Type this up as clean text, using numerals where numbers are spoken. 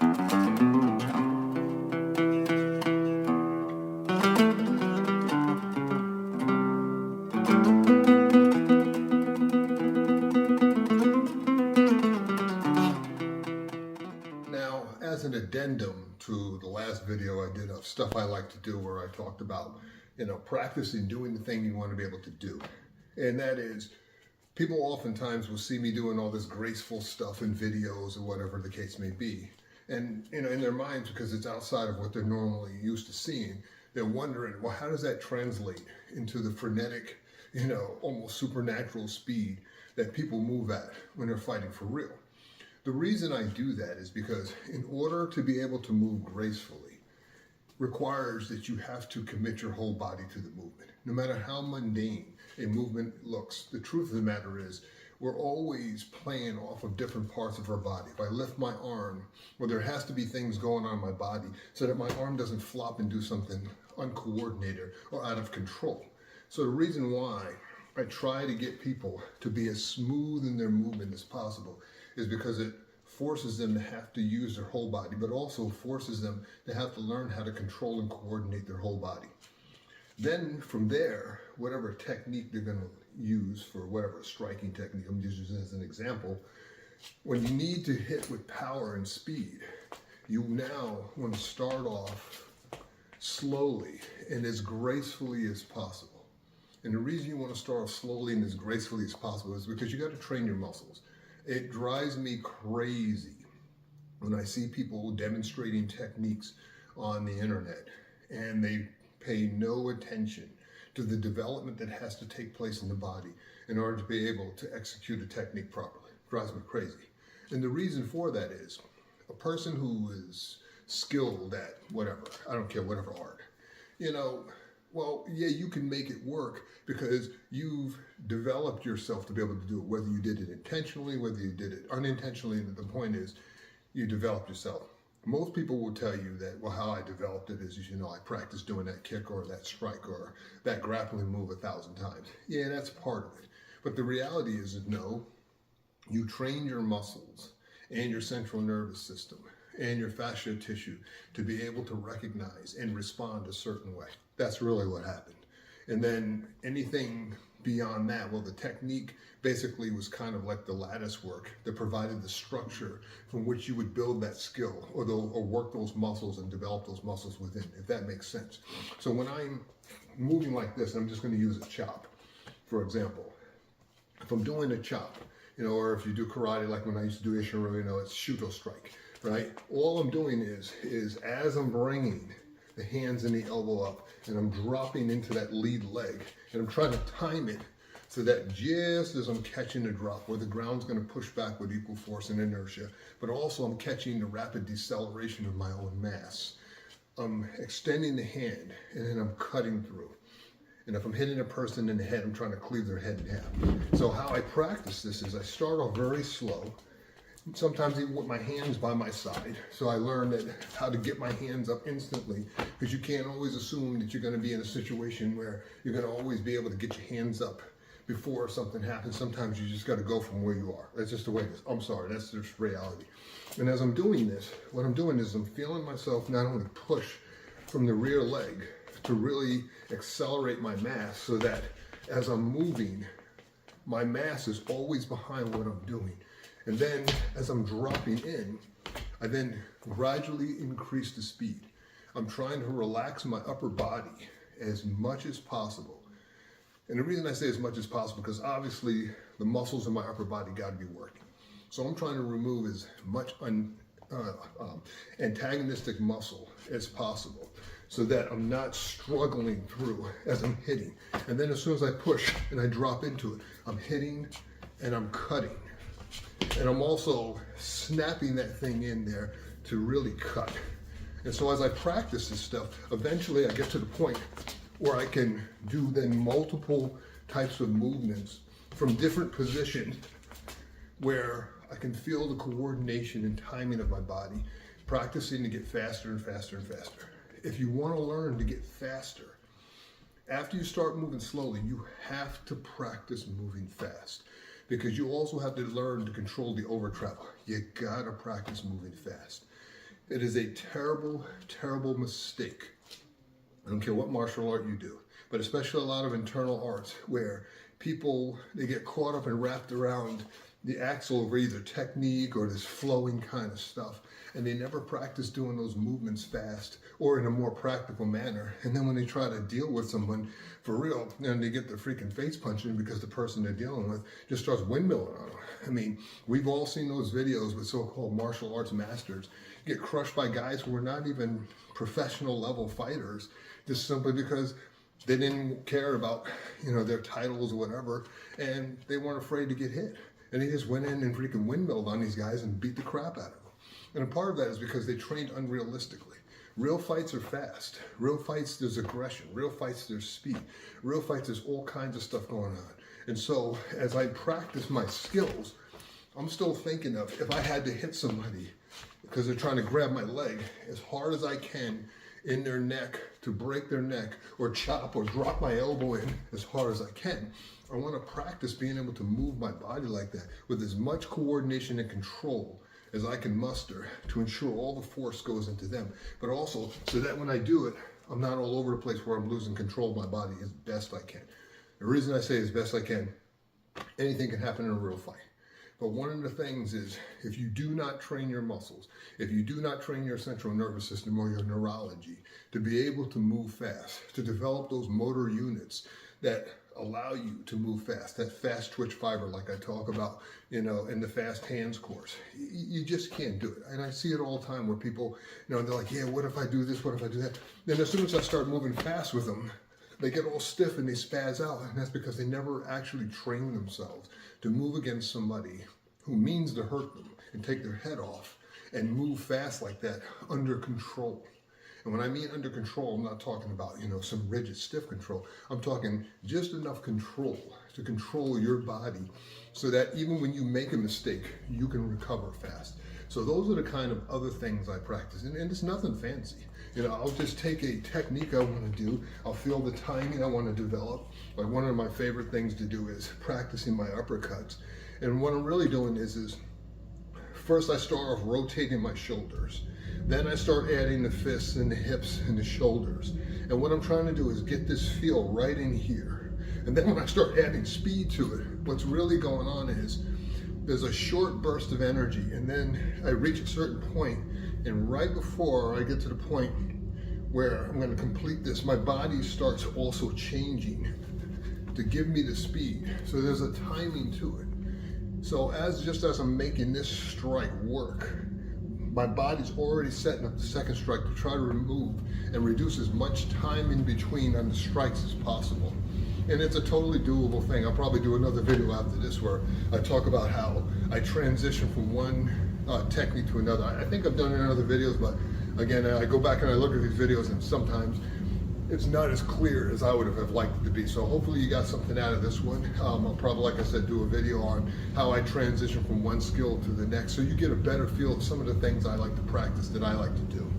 Now, as an addendum to the last video I did of stuff I like to do, where I talked about, practicing doing the thing you want to be able to do. And that is, people oftentimes will see me doing all this graceful stuff in videos or whatever the case may be. And, in their minds, because it's outside of what they're normally used to seeing, they're wondering, well, how does that translate into the frenetic, almost supernatural speed that people move at when they're fighting for real? The reason I do that is because in order to be able to move gracefully requires that you have to commit your whole body to the movement. No matter how mundane a movement looks, the truth of the matter is we're always playing off of different parts of our body. If I lift my arm, well, there has to be things going on in my body so that my arm doesn't flop and do something uncoordinated or out of control. So the reason why I try to get people to be as smooth in their movement as possible is because it forces them to have to use their whole body, but also forces them to have to learn how to control and coordinate their whole body. Then from there, whatever technique they're going to use for whatever striking technique, I'm just using as an example, when you need to hit with power and speed, you now want to start off slowly and as gracefully as possible. And the reason you want to start off slowly and as gracefully as possible is because you got to train your muscles. It drives me crazy when I see people demonstrating techniques on the internet and they pay no attention to the development that has to take place in the body in order to be able to execute a technique properly. It drives me crazy. And the reason for that is a person who is skilled at whatever, I don't care, whatever art, well, yeah, you can make it work because you've developed yourself to be able to do it, whether you did it intentionally, whether you did it unintentionally. The point is you developed yourself. Most people will tell you that, well, how I developed it is, I practiced doing that kick or that strike or that grappling move 1,000 times. Yeah, that's part of it. But the reality is that no, you trained your muscles and your central nervous system and your fascia tissue to be able to recognize and respond a certain way. That's really what happened. And then anything beyond that, well, the technique basically was kind of like the lattice work that provided the structure from which you would build that skill or work those muscles and develop those muscles within, if that makes sense. So when I'm moving like this, I'm just going to use a chop, for example. If I'm doing a chop, or if you do karate, like when I used to do Ishiro, it's shuto strike, right? All I'm doing is as I'm bringing the hands and the elbow up and I'm dropping into that lead leg and I'm trying to time it so that just as I'm catching the drop where the ground's going to push back with equal force and inertia, but also I'm catching the rapid deceleration of my own mass. I'm extending the hand and then I'm cutting through. And if I'm hitting a person in the head, I'm trying to cleave their head in half. So how I practice this is I start off very slow, sometimes even with my hands by my side. So I learned how to get my hands up instantly, because you can't always assume that you're going to be in a situation where you're going to always be able to get your hands up before something happens. Sometimes you just got to go from where you are. That's just the way it is. I'm sorry, that's just reality. And as I'm doing this, what I'm doing is I'm feeling myself not only push from the rear leg to really accelerate my mass so that as I'm moving, my mass is always behind what I'm doing. And then as I'm dropping in, I then gradually increase the speed. I'm trying to relax my upper body as much as possible. And the reason I say as much as possible, because obviously the muscles in my upper body got to be working. So I'm trying to remove as much antagonistic muscle as possible so that I'm not struggling through as I'm hitting. And then as soon as I push and I drop into it, I'm hitting and I'm cutting. And I'm also snapping that thing in there to really cut. And so as I practice this stuff, eventually I get to the point where I can do then multiple types of movements from different positions where I can feel the coordination and timing of my body, practicing to get faster and faster and faster. If you want to learn to get faster, after you start moving slowly, you have to practice moving fast, because you also have to learn to control the over travel. You gotta practice moving fast. It is a terrible, terrible mistake. I don't care what martial art you do, but especially a lot of internal arts where people, they get caught up and wrapped around the axle of either technique or this flowing kind of stuff, and they never practice doing those movements fast or in a more practical manner. And then when they try to deal with someone for real, and they get their freaking face punched in because the person they're dealing with just starts windmilling on them. I mean, we've all seen those videos with so-called martial arts masters get crushed by guys who were not even professional level fighters, just simply because they didn't care about, their titles or whatever, and they weren't afraid to get hit. And he just went in and freaking windmilled on these guys and beat the crap out of them. And a part of that is because they trained unrealistically. Real fights are fast. Real fights, there's aggression. Real fights, there's speed. Real fights, there's all kinds of stuff going on. And so as I practice my skills, I'm still thinking of if I had to hit somebody because they're trying to grab my leg as hard as I can in their neck to break their neck, or chop or drop my elbow in as hard as I can. I want to practice being able to move my body like that with as much coordination and control as I can muster to ensure all the force goes into them, but also so that when I do it, I'm not all over the place where I'm losing control of my body as best I can. The reason I say as best I can, anything can happen in a real fight. But one of the things is, if you do not train your muscles, if you do not train your central nervous system or your neurology to be able to move fast, to develop those motor units that allow you to move fast, that fast twitch fiber like I talk about, in the fast hands course, you just can't do it. And I see it all the time where people, they're like, yeah, what if I do this, what if I do that? Then as soon as I start moving fast with them, they get all stiff and they spaz out, and that's because they never actually train themselves to move against somebody who means to hurt them and take their head off and move fast like that under control. And when I mean under control, I'm not talking about, some rigid, stiff control. I'm talking just enough control to control your body so that even when you make a mistake, you can recover fast. So those are the kind of other things I practice, and it's nothing fancy. I'll just take a technique I want to do. I'll feel the timing I want to develop. Like one of my favorite things to do is practicing my uppercuts. And what I'm really doing is first I start off rotating my shoulders. Then I start adding the fists and the hips and the shoulders. And what I'm trying to do is get this feel right in here. And then when I start adding speed to it, what's really going on is there's a short burst of energy, and then I reach a certain point, and right before I get to the point where I'm going to complete this, my body starts also changing to give me the speed. So there's a timing to it. So just as I'm making this strike work, my body's already setting up the second strike to try to remove and reduce as much time in between on the strikes as possible. And it's a totally doable thing. I'll probably do another video after this where I talk about how I transition from one technique to another. I think I've done it in other videos, but again, I go back and I look at these videos and sometimes it's not as clear as I would have liked it to be. So hopefully you got something out of this one. I'll probably, like I said, do a video on how I transition from one skill to the next so you get a better feel of some of the things I like to practice that I like to do.